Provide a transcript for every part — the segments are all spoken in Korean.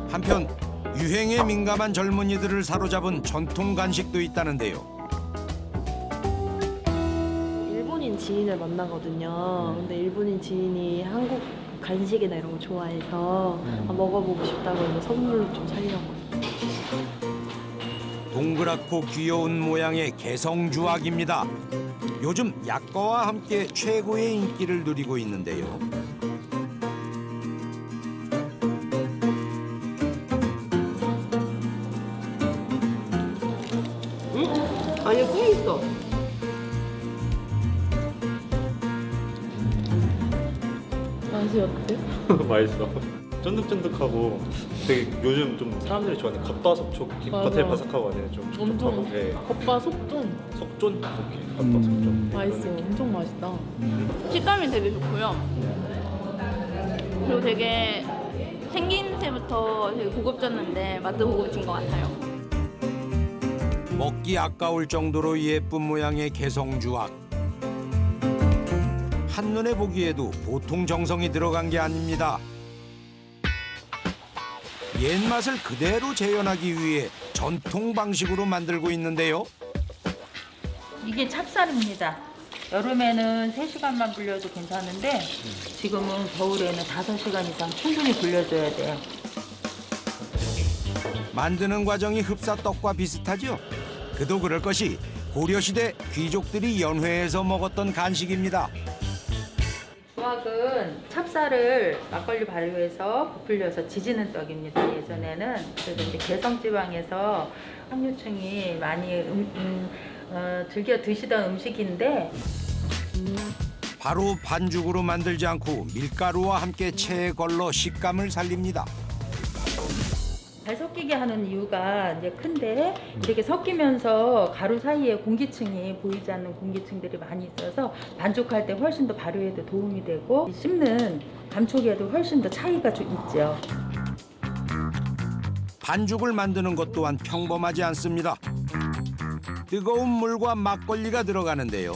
한편 유행에 민감한 젊은이들을 사로잡은 전통 간식도 있다는데요. 일본인 지인을 만나거든요. 근데 일본인 지인이 한국 간식이나 이런 거 좋아해서 먹어보고 싶다고 해서 선물로 좀 사려고. 동그랗고 귀여운 모양의 개성주악입니다. 요즘 약과와 함께 최고의 인기를 누리고 있는데요. 아니, 꿀 있어. 맛이 어때? 맛있어. 쫀득쫀득하고 되게 요즘 좀 사람들이 좋아하는 겉바속촉. 맞아. 겉에 바삭하고 안에 좀 촉촉하고. 엄청 네. 겉바 속좀 속쫀? 오케이. 겉바속촉. 맛있어. 엄청 맛있다. 식감이 되게 좋고요. 그리고 되게 생긴 새부터 되게 고급졌는데 맛도 고급진 것 같아요. 먹기 아까울 정도로 예쁜 모양의 개성주악. 한눈에 보기에도 보통 정성이 들어간 게 아닙니다. 옛맛을 그대로 재현하기 위해 전통 방식으로 만들고 있는데요. 이게 찹쌀입니다. 여름에는 3시간만 불려도 괜찮은데 지금은 겨울에는 5시간 이상 충분히 불려줘야 돼요. 만드는 과정이 흡사떡과 비슷하죠? 그도 그럴 것이 고려시대 귀족들이 연회에서 먹었던 간식입니다. 주악은 찹쌀을 막걸리 발효해서 부풀려서 지지는 떡입니다. 예전에는 그래서 이제 개성지방에서 상류층이 많이 즐겨 드시던 음식인데 바로 반죽으로 만들지 않고 밀가루와 함께 체에 걸러 식감을 살립니다. 잘 섞이게 하는 이유가 이제 큰데 이렇게 섞이면서 가루 사이에 공기층이 보이지 않는 공기층들이 많이 있어서 반죽할 때 훨씬 더 발효에도 도움이 되고 씹는 감촉에도 훨씬 더 차이가 좀 있죠. 반죽을 만드는 것 또한 평범하지 않습니다. 뜨거운 물과 막걸리가 들어가는데요.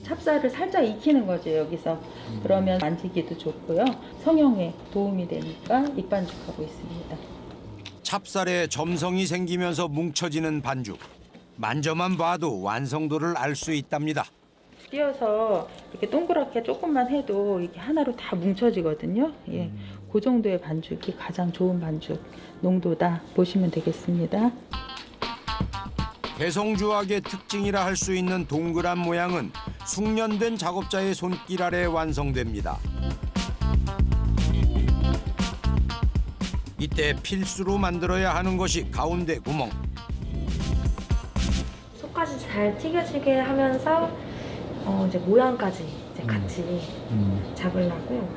찹쌀을 살짝 익히는 거죠, 여기서. 그러면 만지기도 좋고요. 성형에 도움이 되니까 익반죽하고 있습니다. 찹쌀에 점성이 생기면서 뭉쳐지는 반죽. 만져만 봐도 완성도를 알 수 있답니다. 띄어서 이렇게 동그랗게 조금만 해도 이렇게 하나로 다 뭉쳐지거든요. 예, 그 정도의 반죽이 가장 좋은 반죽 농도다 보시면 되겠습니다. 개성주악의 특징이라 할 수 있는 동그란 모양은 숙련된 작업자의 손길 아래 완성됩니다. 이때 필수로 만들어야 하는 것이 가운데 구멍. 속까지 잘 튀겨지게 하면서 이제 모양까지 이제 같이 잡으려고.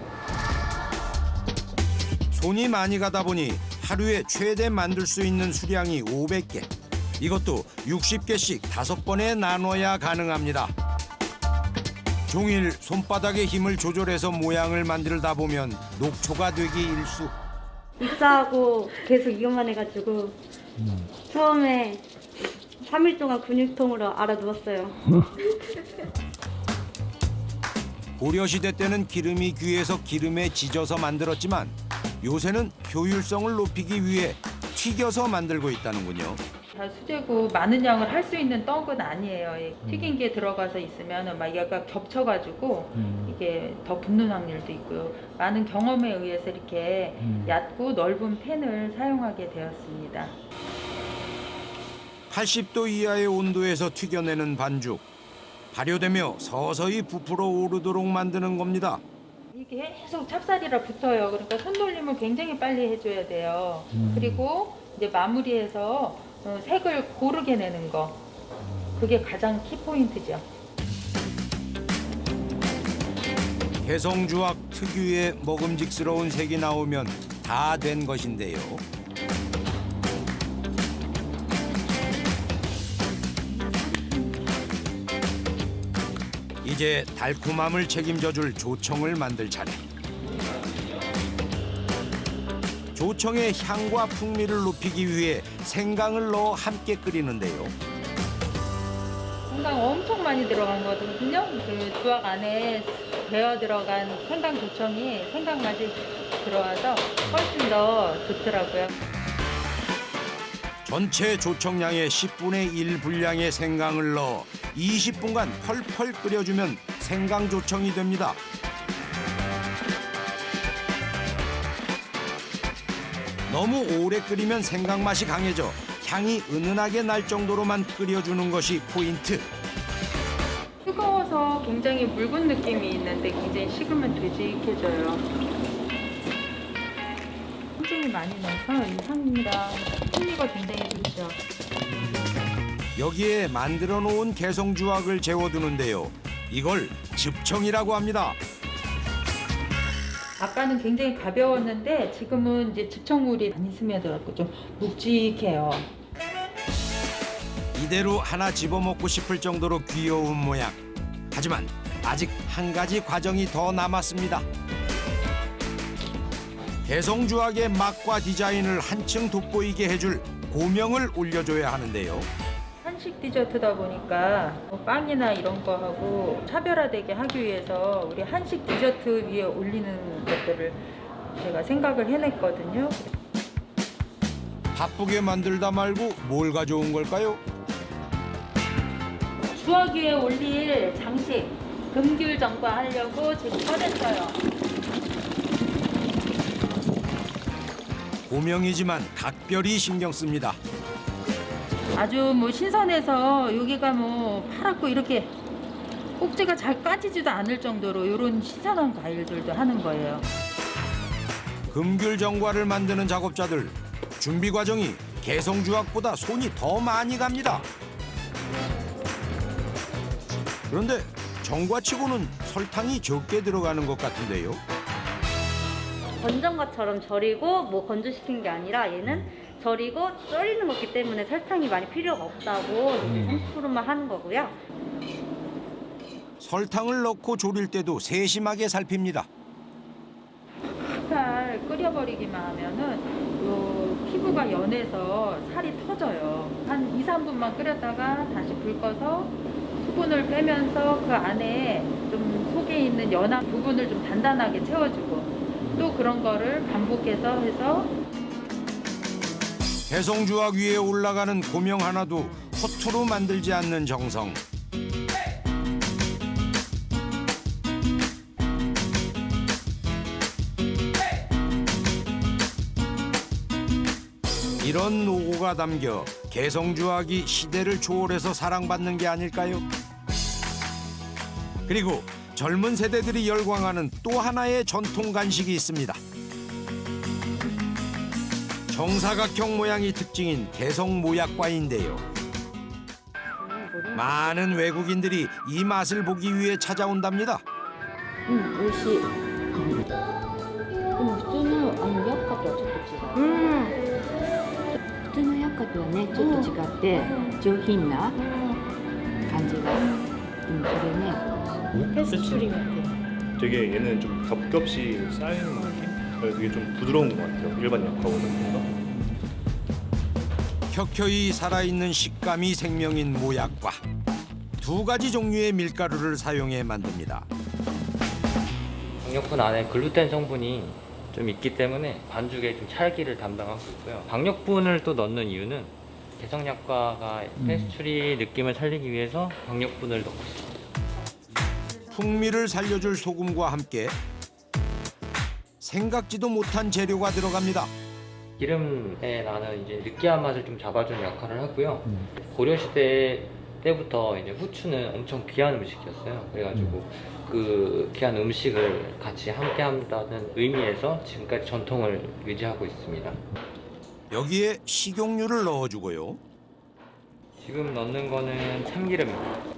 손이 많이 가다 보니 하루에 최대 만들 수 있는 수량이 500개. 이것도 60개씩 5번에 나눠야 가능합니다. 종일 손바닥의 힘을 조절해서 모양을 만들다 보면 녹초가 되기 일쑤. 입사하고 계속 이것만 해가지고 처음에 3일 동안 근육통으로 알아누웠어요. 고려시대 때는 기름이 귀해서 기름에 지져서 만들었지만 요새는 효율성을 높이기 위해 튀겨서 만들고 있다는군요. 다 수제고 많은 양을 할 수 있는 떡은 아니에요. 튀긴 게 들어가서 있으면 막 얘가 겹쳐가지고 이게 더 붙는 확률도 있고요. 많은 경험에 의해서 이렇게 얕고 넓은 팬을 사용하게 되었습니다. 80도 이하의 온도에서 튀겨내는 반죽. 발효되며 서서히 부풀어 오르도록 만드는 겁니다. 이게 계속 찹쌀이라 붙어요. 그러니까 손 돌림을 굉장히 빨리 해줘야 돼요. 그리고 이제 마무리해서 색을 고르게 내는 거. 그게 가장 키포인트죠. 개성주악 특유의 먹음직스러운 색이 나오면 다 된 것인데요. 이제 달콤함을 책임져줄 조청을 만들 차례. 조청의 향과 풍미를 높이기 위해 생강을 넣어 함께 끓이는데요. 생강 엄청 많이 들어간 거거든요. 그 주악 안에 배어 들어간 생강 조청이 생강 맛이 들어와서 훨씬 더 좋더라고요. 전체 조청량의 10분의 1 분량의 생강을 넣어 20분간 펄펄 끓여주면 생강조청이 됩니다. 너무 오래 끓이면 생강 맛이 강해져 향이 은은하게 날 정도로만 끓여주는 것이 포인트. 뜨거워서 굉장히 묽은 느낌이 있는데 굉장히 식으면 되직해져요. 통증이 많이 나서 이 향이랑 풍미가 굉장히 좋죠. 여기에 만들어 놓은 개성주악을 재워두는데요. 이걸 즙청이라고 합니다. 아까는 굉장히 가벼웠는데 지금은 이제 즙청물이 많이 스며들었고 좀 묵직해요. 이대로 하나 집어먹고 싶을 정도로 귀여운 모양. 하지만 아직 한 가지 과정이 더 남았습니다. 개성주악의 맛과 디자인을 한층 돋보이게 해줄 고명을 올려줘야 하는데요. 한식 디저트다 보니까 빵이나 이런 거 하고 차별화되게 하기 위해서 우리 한식 디저트 위에 올리는 것들을 제가 생각을 해냈거든요. 바쁘게 만들다 말고 뭘 가져온 걸까요? 주악 위에 올릴 장식 금귤 전과 하려고 지금 꺼냈어요. 고명이지만 각별히 신경 씁니다. 아주 뭐 신선해서 여기가 뭐 파랗고 이렇게 꼭지가 잘 까지지도 않을 정도로 이런 신선한 과일들도 하는 거예요. 금귤정과를 만드는 작업자들 준비 과정이 개성주악보다 손이 더 많이 갑니다. 그런데 정과치고는 설탕이 적게 들어가는 것 같은데요. 건전과처럼 절이고 뭐 건조시킨 게 아니라 얘는 절이고 썰이는 거기 때문에 설탕이 많이 필요가 없다고 30%만 하는 거고요. 설탕을 넣고 졸일 때도 세심하게 살핍니다. 살 끓여버리기만 하면은 요 피부가 연해서 살이 터져요. 한 2, 3분만 끓였다가 다시 불 꺼서 수분을 빼면서 그 안에 좀 속에 있는 연한 부분을 좀 단단하게 채워주고 또 그런 거를 반복해서 해서 개성주악 위에 올라가는 고명 하나도 허투루 만들지 않는 정성. 이런 노고가 담겨 개성주악이 시대를 초월해서 사랑받는 게 아닐까요? 그리고 젊은 세대들이 열광하는 또 하나의 전통 간식이 있습니다. 정사각형 모양이 특징인 개성모약과인데요. 많은 외국인들이 이 맛을 보기 위해 찾아온답니다. 美味しい。でも普通のヤッカとはちょっと違う。普通のヤッカとはねちょっと違って上品な感じが。これね페스츄리 같아. 되게 얘는 좀 겹겹이 쌓이는 느낌? 그래서 되게 좀 부드러운 것 같아요. 일반 약과보다. 켜켜이 살아있는 식감이 생명인 모약과 두 가지 종류의 밀가루를 사용해 만듭니다. 박력분 안에 글루텐 성분이 좀 있기 때문에 반죽에 좀 찰기를 담당하고 있고요. 박력분을 또 넣는 이유는 개성약과가 페스츄리 느낌을 살리기 위해서 박력분을 넣고 있습니다. 풍미를 살려줄 소금과 함께 생각지도 못한 재료가 들어갑니다. 기름에 나는 이제 느끼한 맛을 좀 잡아주는 역할을 하고요. 고려시대 때부터 이제 후추는 엄청 귀한 음식이었어요. 그래가지고 그 귀한 음식을 같이 함께 한다는 의미에서 지금까지 전통을 유지하고 있습니다. 여기에 식용유를 넣어주고요. 지금 넣는 거는 참기름입니다.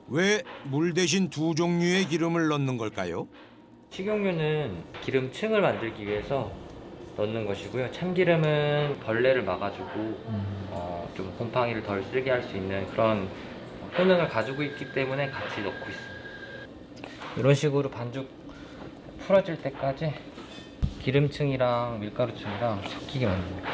왜 물 대신 두 종류의 기름을 넣는 걸까요? 식용유는 기름층을 만들기 위해서 넣는 것이고요. 참기름은 벌레를 막아주고 좀 곰팡이를 덜 쓰게 할 수 있는 그런 효능을 가지고 있기 때문에 같이 넣고 있습니다. 이런 식으로 반죽 풀어질 때까지 기름층이랑 밀가루층이랑 섞이게 만듭니다.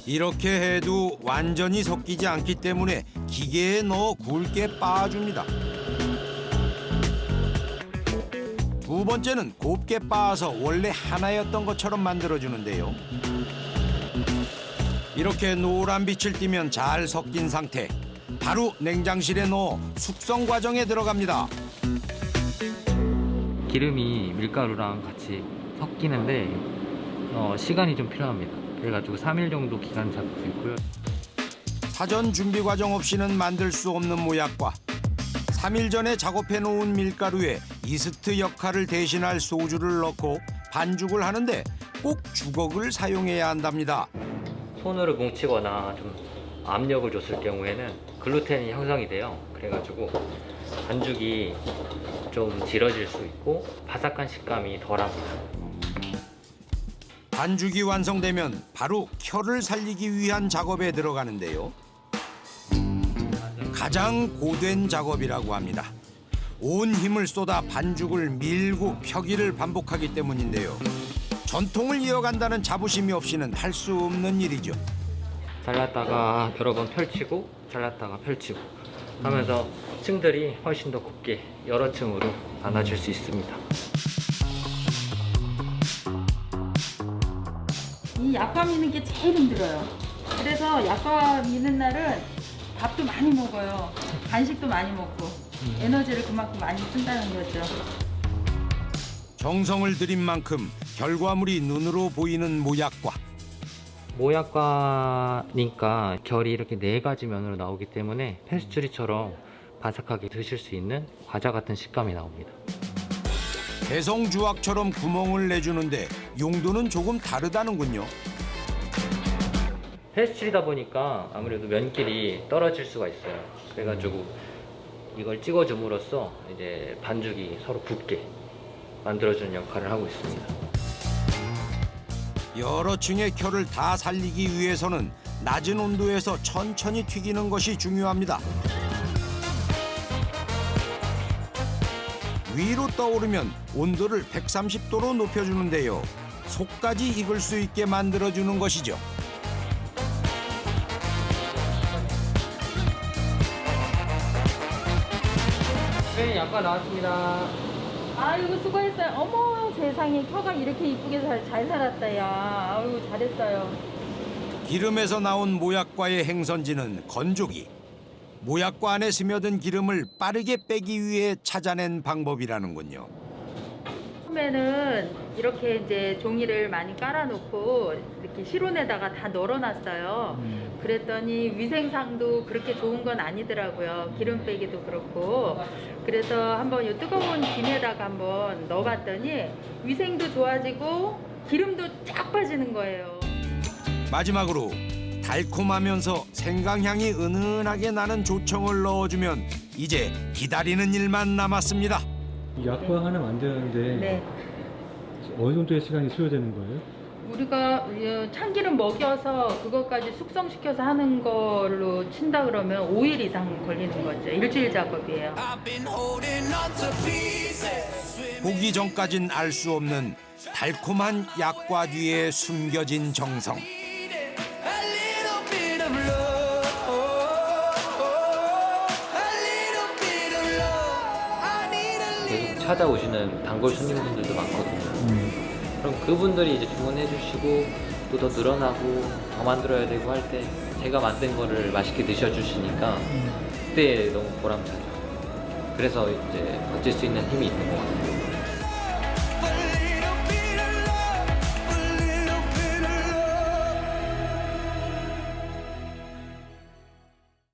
이렇게 해도 완전히 섞이지 않기 때문에 기계에 넣어 굵게 빻아줍니다. 두 번째는 곱게 빻아서 원래 하나였던 것처럼 만들어주는데요. 이렇게 노란 빛을 띠면 잘 섞인 상태. 바로 냉장실에 넣어 숙성 과정에 들어갑니다. 기름이 밀가루랑 같이 섞이는데 시간이 좀 필요합니다. 그래가지고 3일 정도 기간 잡고 있고요. 사전 준비 과정 없이는 만들 수 없는 모약과 3일 전에 작업해 놓은 밀가루에 이스트 역할을 대신할 소주를 넣고 반죽을 하는데 꼭 주걱을 사용해야 한답니다. 손으로 뭉치거나 좀 압력을 줬을 경우에는 글루텐이 형성이 돼요. 그래가지고 반죽이 좀 질어질 수 있고 바삭한 식감이 덜합니다. 반죽이 완성되면 바로 켜를 살리기 위한 작업에 들어가는데요. 가장 고된 작업이라고 합니다. 온 힘을 쏟아 반죽을 밀고 펴기를 반복하기 때문인데요. 전통을 이어간다는 자부심이 없이는 할 수 없는 일이죠. 잘랐다가 여러 번 펼치고 잘랐다가 펼치고 하면서 층들이 훨씬 더 곱게 여러 층으로 나눠질 수 있습니다. 이 약과 미는 게 제일 힘들어요. 그래서 약과 미는 날은 밥도 많이 먹어요. 간식도 많이 먹고 에너지를 그만큼 많이 쓴다는 거죠. 정성을 들인 만큼 결과물이 눈으로 보이는 모약과 모약과니까 결이 이렇게 4가지 면으로 나오기 때문에 페스츄리처럼 바삭하게 드실 수 있는 과자 같은 식감이 나옵니다. 개성주악처럼 구멍을 내주는데 용도는 조금 다르다는군요. 페스츄리다 보니까 아무래도 면끼리 떨어질 수가 있어요. 그래가지고 이걸 찍어줌으로써 이제 반죽이 서로 굳게 만들어주는 역할을 하고 있습니다. 여러 층의 켜를 다 살리기 위해서는 낮은 온도에서 천천히 튀기는 것이 중요합니다. 위로 떠오르면 온도를 130도로 높여주는데요. 속까지 익을 수 있게 만들어주는 것이죠. 네, 약과 나왔습니다. 아이고 수고했어요. 어머 세상에 켜가 이렇게 이쁘게 잘 살았다 야. 아이고 잘했어요. 기름에서 나온 모약과의 행선지는 건조기. 모약과 안에 스며든 기름을 빠르게 빼기 위해 찾아낸 방법이라는군요. 처음에는 이렇게 이제 종이를 많이 깔아놓고 이렇게 실온에다가 다 널어놨어요. 그랬더니 위생상도 그렇게 좋은 건 아니더라고요. 기름 빼기도 그렇고. 그래서 한번 이 뜨거운 김에다가 한번 넣어봤더니 위생도 좋아지고 기름도 쫙 빠지는 거예요. 마지막으로 달콤하면서 생강향이 은은하게 나는 조청을 넣어주면 이제 기다리는 일만 남았습니다. 약과 하나 만드는데 네. 어느 정도의 시간이 소요되는 거예요? 우리가 참기름 먹여서 그것까지 숙성시켜서 하는 걸로 친다 그러면 5일 이상 걸리는 거죠. 일주일 작업이에요. 보기 전까진 알 수 없는 달콤한 약과 뒤에 숨겨진 정성. 계속 찾아오시는 단골 손님분들도 많거든요. 그럼 그분들이 이제 주문해 주시고 또 더 늘어나고 더 만들어야 되고 할 때 제가 만든 거를 맛있게 드셔주시니까 그때 너무 보람차죠. 그래서 이제 버틸 수 있는 힘이 있는 것 같아요.